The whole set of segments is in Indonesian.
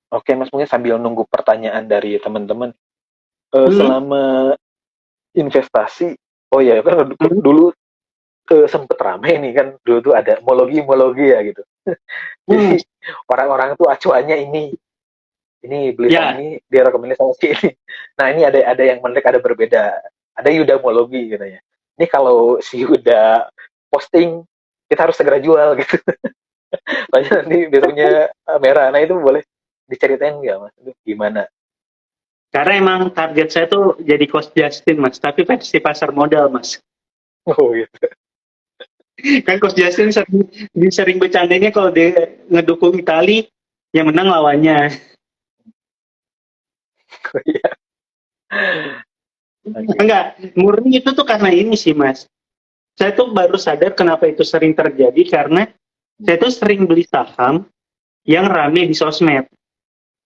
Oke, Mas, mungkin sambil nunggu pertanyaan dari teman-teman. Hmm, Selama investasi, oh ya kan hmm, dulu sempet rame nih kan, dulu tuh ada mologi ya gitu. hmm. Jadi orang-orang tuh acuannya ini beli saham Ya, ini direkomendasi ini. Nah ini ada yang menarik, ada berbeda. Ada Yudamologi katanya. Ini kalau si Yuda posting kita harus segera jual gitu. Soalnya nanti besoknya merah. Nah itu boleh diceritain nggak mas? Itu gimana? karena emang target saya tuh jadi Coach Justin, Mas. Tapi versi pasar modal, Mas. Oh gitu. Kan Coach Justin sering bercandanya kalau dia ngedukung Itali, yang menang lawannya. Oh, iya. Oke. Enggak, murni itu tuh karena ini sih, Mas. Saya tuh baru sadar kenapa itu sering terjadi, karena saya tuh sering beli saham yang rame di sosmed.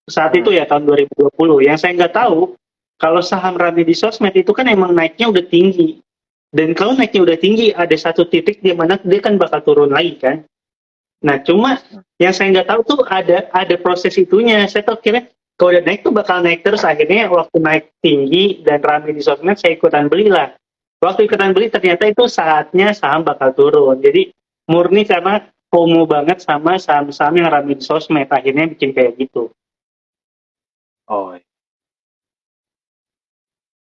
Saat itu Hmm. ya, tahun 2020. Yang saya nggak tahu, kalau saham rame di sosmed itu kan emang naiknya udah tinggi. Dan kalau naiknya udah tinggi, ada satu titik di mana dia kan bakal turun lagi kan. Nah, cuma yang saya nggak tahu tuh ada proses itunya. Saya tuh kira kalau udah naik tuh bakal naik terus. Akhirnya waktu naik tinggi dan ramai di sosmed, saya ikutan beli lah. Waktu ikutan beli ternyata itu saatnya saham bakal turun. Jadi murni karena FOMO banget sama saham-saham yang ramai di sosmed. Akhirnya bikin kayak gitu. Oh,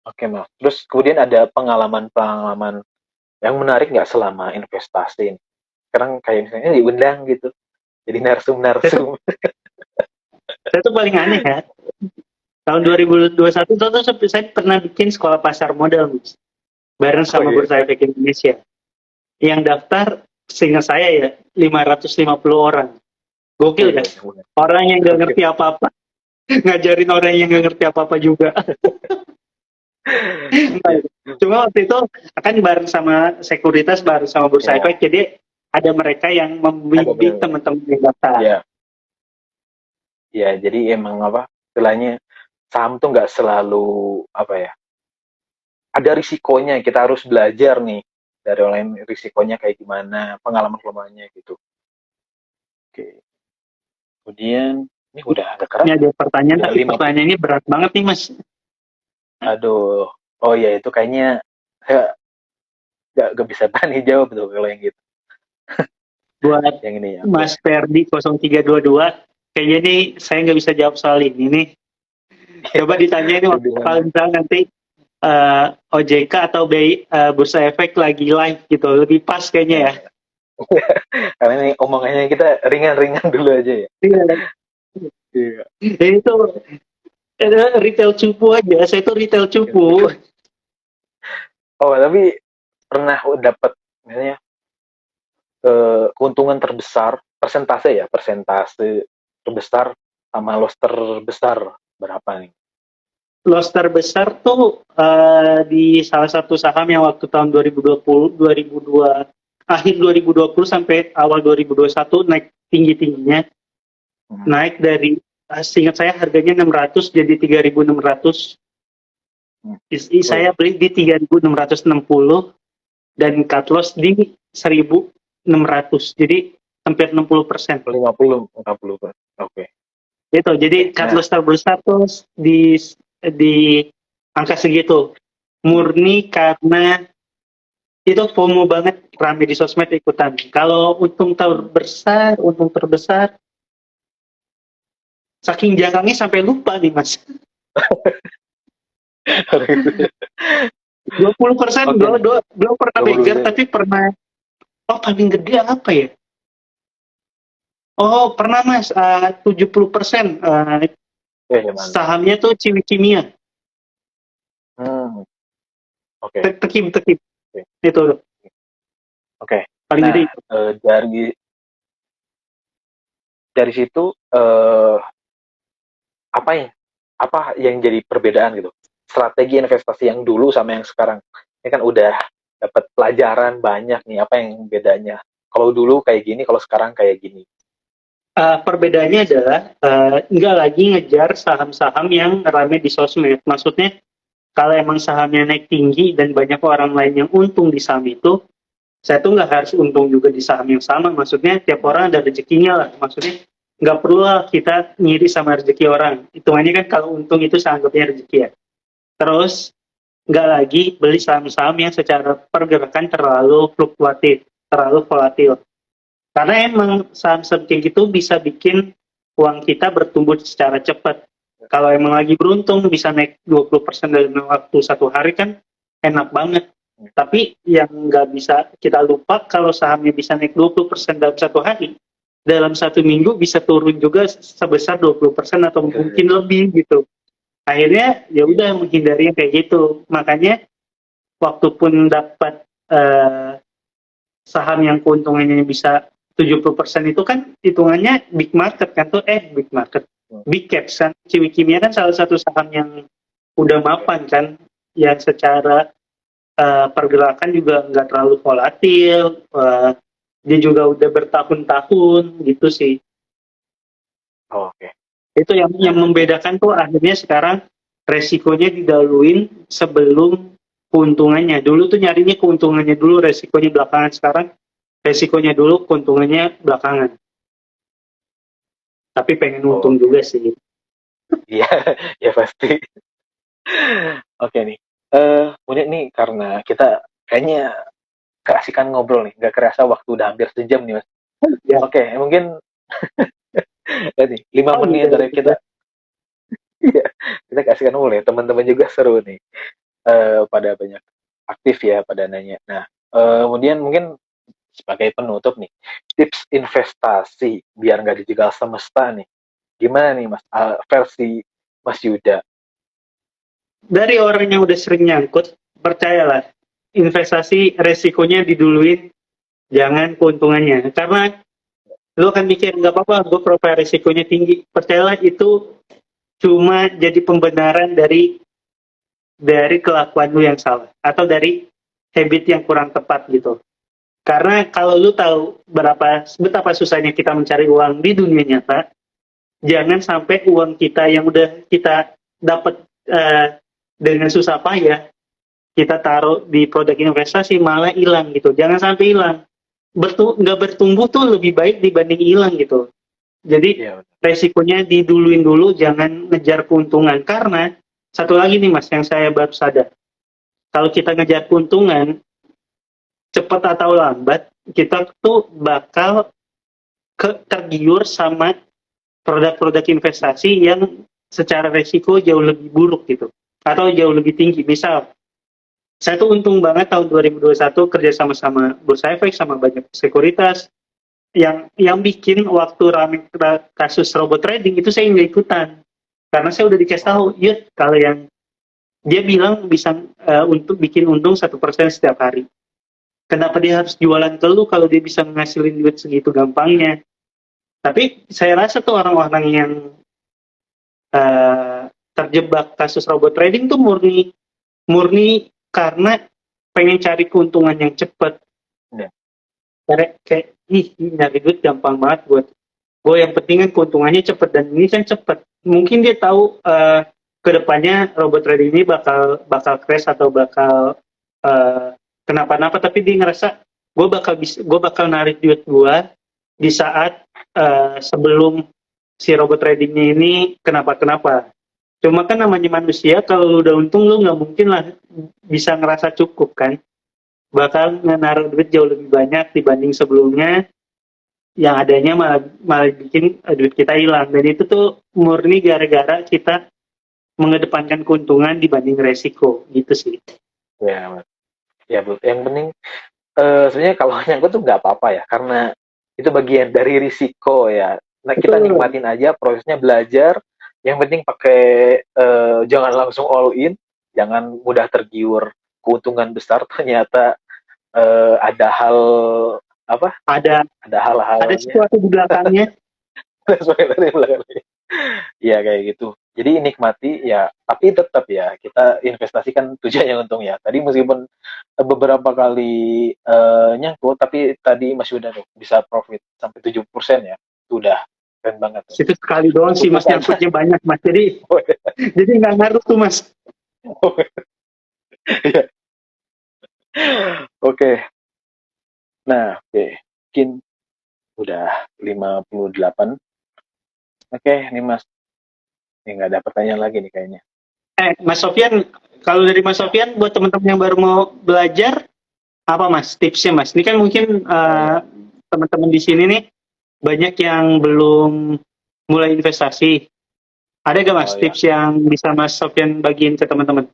oke mas. Terus kemudian ada pengalaman-pengalaman yang menarik nggak selama investasi ini? Sekarang kayak misalnya diundang gitu, jadi Saya tuh, narsum-narsum. saya tuh paling aneh ya. Tahun 2021 tuh saya pernah bikin sekolah pasar modal, Mas. Bareng Oh sama iya. Bursa Efek Indonesia. Yang daftar, seingat saya ya, 550 orang. Oh Gokil iya, kan? benar. Orang yang gak Oke. ngerti apa-apa, ngajarin orang yang gak ngerti apa-apa juga. Iya. Cuma waktu itu akan bareng sama sekuritas, bareng sama Bursa Ya, Efek, jadi ada mereka yang ada membimbing benar. teman-teman yang daftar. Ya, ya. Jadi emang apa? Istilahnya saham tuh nggak selalu apa ya? Ada risikonya. Kita harus belajar nih dari online risikonya kayak gimana, pengalaman kelemahannya gitu. Oke. Kemudian ini udah agak keras Ini nih. ada pertanyaan, Udah tapi 50. pertanyaannya berat banget nih, Mas. Aduh. Oh ya itu kayaknya saya nggak bisa berani jawab tuh kalau yang gitu. Buat Yang ini oke. Mas Ferdi 0322, kayaknya nih saya nggak bisa jawab soal ini nih. Coba ditanya ini Dibilang kalau misalnya nanti OJK atau BI, Bursa Efek lagi live gitu, lebih pas kayaknya ya. nah, karena ini omongannya kita ringan-ringan dulu aja ya. Iya. Iya. Ini tuh retail cupu aja, saya tuh retail cupu. Oh, tapi pernah dapat misalnya keuntungan terbesar, persentase terbesar sama loss terbesar berapa nih? Loss terbesar tuh di salah satu saham yang waktu tahun 2020, 2002, akhir 2020 sampai awal 2021 naik tinggi-tingginya. Hmm. Naik dari, seingat saya harganya 600 jadi 3.600. Hmm. Oh Saya iya, beli di 3.660 dan cut loss di 1.600. Jadi hampir 60%. 50, 40. Oke. Itu. Jadi Oke. cut Nah, loss terbesar tuh di angka segitu. Murni karena itu FOMO banget, rame di sosmed ikutan. Kalau untung terbesar, saking jarangnya sampai lupa nih Mas. 20% oke nih, belum pernah 20 megang, tapi pernah, oh paling gede apa ya? Oh pernah Mas, 70%, ya, ya mantap. sahamnya tuh Kimia, Hmm, oke. Tekim, Oke. itu Oke. paling Nah, gede. dari situ apa ya? Apa yang jadi perbedaan gitu? Strategi investasi yang dulu sama yang sekarang. Ini kan udah dapat pelajaran banyak nih, apa yang bedanya? Kalau dulu kayak gini, kalau sekarang kayak gini. Perbedaannya adalah nggak lagi ngejar saham-saham yang rame di sosmed. Maksudnya kalau emang sahamnya naik tinggi dan banyak orang lain yang untung di saham itu, saya tuh nggak harus untung juga di saham yang sama. Maksudnya tiap orang ada rezekinya lah. Maksudnya nggak perlu lah kita ngiri sama rezeki orang. Hitungannya kan kalau untung itu seanggapnya rezeki ya. Terus nggak lagi beli saham-saham yang secara pergerakan terlalu fluktuatif, terlalu volatil. Karena emang saham-saham kayak gitu bisa bikin uang kita bertumbuh secara cepat. Kalau emang lagi beruntung bisa naik 20% dalam waktu satu hari kan enak banget. Tapi yang nggak bisa kita lupa kalau sahamnya bisa naik 20% dalam satu hari, dalam satu minggu bisa turun juga sebesar 20% atau mungkin lebih gitu. Akhirnya ya udah menghindari yang kayak gitu. Makanya waktu pun dapat saham yang keuntungannya bisa 70% itu kan hitungannya big market kan tuh big market big caps kan. Ciwi Kimia kan salah satu saham yang udah mapan kan, yang secara pergerakan juga nggak terlalu volatil, dia juga udah bertahun-tahun gitu sih. Oke. Itu yang membedakan tuh akhirnya sekarang resikonya didahuluin sebelum keuntungannya. Dulu tuh nyarinya keuntungannya dulu, resikonya belakangan. Sekarang resikonya dulu, keuntungannya belakangan. Tapi pengen untung juga sih. Iya, ya pasti. Oke nih. Kemudian nih karena kita kayaknya keasikan ngobrol nih, nggak kerasa waktu udah hampir sejam nih mas. Ya. Oke, mungkin nih 5 menit Gitu. dari kita. Iya, kita keasikan ngobrol ya. Teman-teman juga seru nih. Pada banyak aktif ya, pada nanya. Nah, kemudian mungkin sebagai penutup nih, tips investasi biar nggak dijegal semesta nih. Gimana nih mas, versi Mas Yuda? Dari orang yang udah sering nyangkut, percayalah, investasi resikonya diduluin, jangan keuntungannya. Karena lu akan mikir, nggak apa-apa, gue profil resikonya tinggi. Percayalah, itu cuma jadi pembenaran dari kelakuan lu yang salah. Atau dari habit yang kurang tepat gitu. Karena kalau lu tahu betapa susahnya kita mencari uang di dunia nyata, jangan sampai uang kita yang udah kita dapat dengan susah payah, kita taruh di produk investasi malah hilang gitu. Jangan sampai hilang. Nggak bertumbuh tuh lebih baik dibanding hilang gitu. Jadi Iya, resikonya diduluin dulu, jangan ngejar keuntungan. Karena satu lagi nih mas, yang saya baru sadar, kalau kita ngejar keuntungan, cepat atau lambat kita tuh bakal tergiur sama produk-produk investasi yang secara resiko jauh lebih buruk gitu, atau jauh lebih tinggi. Misal, saya tuh untung banget tahun 2021 kerja sama-sama Bursa Efek sama banyak sekuritas, yang bikin waktu rame kasus robot trading itu saya nggak ikutan, karena saya udah dikasih tahu, ya kalau yang dia bilang bisa untuk bikin untung 1% setiap hari. Kenapa dia harus jualan ke lu kalau dia bisa menghasilin duit segitu gampangnya? Tapi saya rasa tuh orang-orang yang terjebak kasus robot trading tuh murni murni karena pengen cari keuntungan yang cepat. Ya. Kayak nyari duit gampang banget buat gue, yang penting kan keuntungannya cepat, dan ini kan cepat. Mungkin dia tahu kedepannya robot trading ini bakal crash atau bakal kenapa-napa, tapi dia ngerasa gue bakal narik duit gue di saat sebelum si robot tradingnya ini kenapa-kenapa. Cuma kan namanya manusia, kalau lu udah untung lu nggak mungkin lah bisa ngerasa cukup kan. Bakal naruh duit jauh lebih banyak dibanding sebelumnya, yang adanya malah bikin duit kita hilang. Dan itu tuh murni gara-gara kita mengedepankan keuntungan dibanding resiko gitu sih. Ya, ya Bu. Yang penting sebenarnya kalau nyangkut tuh nggak apa-apa ya, karena itu bagian dari risiko ya. Nah, kita nikmatin aja prosesnya, belajar. Yang penting pakai jangan langsung all in, jangan mudah tergiur keuntungan besar. Ternyata ada hal apa? Ada hal-halnya. sesuatu di belakangnya. Ya kayak gitu. Jadi nikmati ya, tapi tetap ya kita investasikan tujuannya untung ya. Tadi meskipun beberapa kali nyangkut, tapi tadi Mas Yuda tuh bisa profit sampai 70% ya. Itu udah keren banget tuh. Itu sekali doang sih mas, nyangkutnya banyak mas. Jadi nggak ngaruh tuh mas. Oke. Nah, oke. Mungkin udah 58. Oke, nih Mas. Ini nggak ada pertanyaan lagi nih kayaknya. Mas Sofyan, kalau dari Mas Ya. Sofyan buat teman-teman yang baru mau belajar, apa Mas tipsnya Mas? Ini kan mungkin Oh ya. teman-teman di sini nih banyak yang belum mulai investasi. Ada gak Mas Oh ya. tips yang bisa Mas Sofyan bagiin ke teman-teman?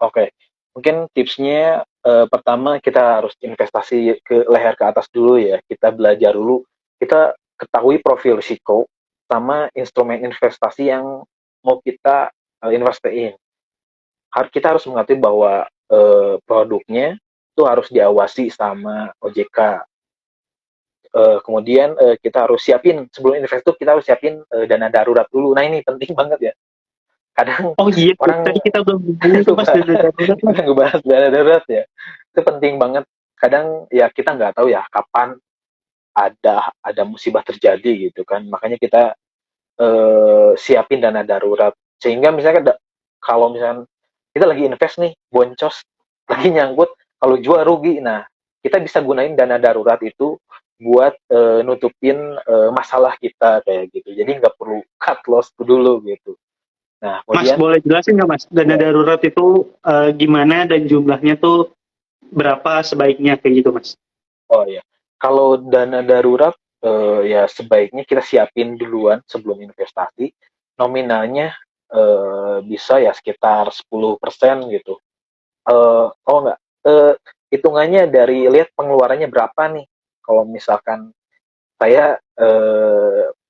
Oke. Mungkin tipsnya pertama kita harus investasi ke leher ke atas dulu ya. Kita belajar dulu. Kita ketahui profil risiko sama instrumen investasi yang mau kita investiin. Kita harus mengerti bahwa produknya itu harus diawasi sama OJK. Kemudian kita harus siapin sebelum invest itu kita harus siapin dana darurat dulu. Nah ini penting banget ya. Kadang Oh iya, orang tadi kita belum ngomongin tuh Mas dana darurat Mas. kita ngebahas dana darurat ya. Itu penting banget. Kadang ya kita nggak tahu ya kapan ada musibah terjadi gitu kan. Makanya kita siapin dana darurat. Sehingga misalnya kalau misalnya kita lagi invest nih, boncos, lagi nyangkut, kalau jual rugi, nah kita bisa gunain dana darurat itu buat nutupin masalah kita kayak gitu. Jadi nggak perlu cut loss dulu gitu. Nah Mas kemudian boleh jelasin nggak Mas dana ya, darurat itu gimana dan jumlahnya tuh berapa sebaiknya kayak gitu Mas? oh ya, kalau dana darurat ya sebaiknya kita siapin duluan sebelum investasi. Nominalnya bisa ya sekitar 10% gitu. Oh enggak, hitungannya dari lihat pengeluarannya berapa nih. Kalau misalkan saya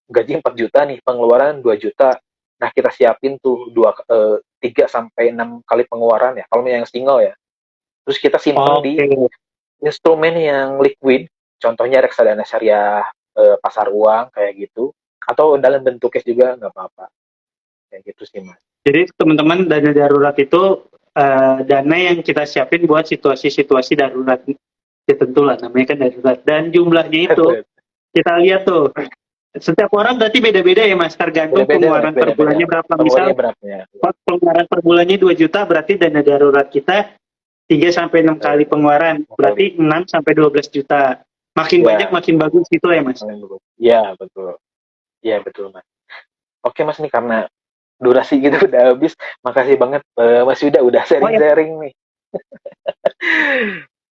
gaji 4 juta nih, pengeluaran 2 juta. Nah, kita siapin tuh 3 sampai 6 kali pengeluaran ya. Kalau yang single ya. Terus kita simpen di Oke. instrumen yang liquid, contohnya reksadana syariah, pasar uang kayak gitu. Atau dalam bentuk cash juga nggak apa-apa. Kayak gitu sih, Mas. Jadi teman-teman dana darurat itu dana yang kita siapin buat situasi-situasi darurat tertentu lah namanya kan darurat. Dan jumlahnya itu kita lihat tuh setiap orang berarti beda-beda ya Mas tergantung Beda-beda, Mas. pengeluaran per Beda-beda. bulannya berapa. Pengeluarannya Misal berapa ya? pengeluaran per bulannya 2 juta berarti dana darurat kita 3 sampai 6 kali pengeluaran Kali. berarti 6 sampai 12 juta. Makin banyak Ya, makin bagus gitu ya Mas. ya betul. Ya betul, Mas. Oke, Mas, nih karena durasi kita udah habis. Makasih banget Mas Yuda udah Oh ya, sharing-sharing nih.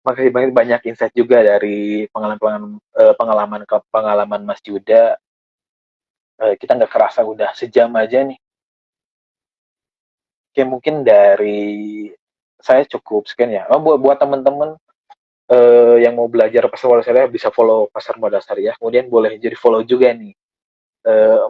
Makasih banget banyak insight juga dari pengalaman pengalaman Mas Yuda. Kita nggak kerasa udah sejam aja nih. Oke, mungkin dari saya cukup sekian ya. Oh, buat teman-teman yang mau belajar pasar modal syariah bisa follow pasar modal syariah. Kemudian boleh jadi follow juga nih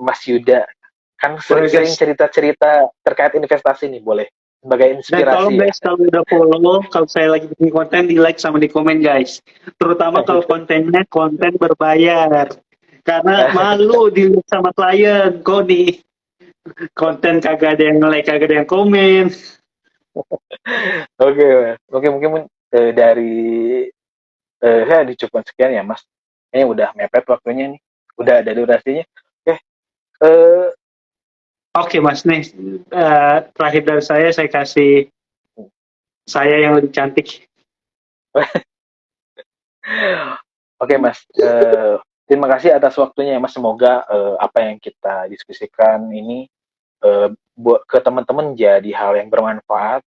Mas Yuda. Kan boleh sering-sering guys. cerita-cerita terkait investasi nih, boleh sebagai Dan tolong inspirasi ya. guys kalau udah follow, kalau saya lagi bikin konten di like sama di komen guys. Terutama kalau kontennya konten berbayar. Karena malu dilihat sama klien, kok nih konten kagak ada yang like, kagak ada yang komen. Oke, Mas. Oke, mungkin dari saya dicukupkan sekian ya, Mas. Ini udah mepet waktunya nih. Udah ada durasinya. Oke, eh Oke Mas, nih terakhir dari saya kasih saya yang lebih cantik. oke, Mas. Terima kasih atas waktunya ya, Mas. Semoga apa yang kita diskusikan ini buat ke teman-teman jadi hal yang bermanfaat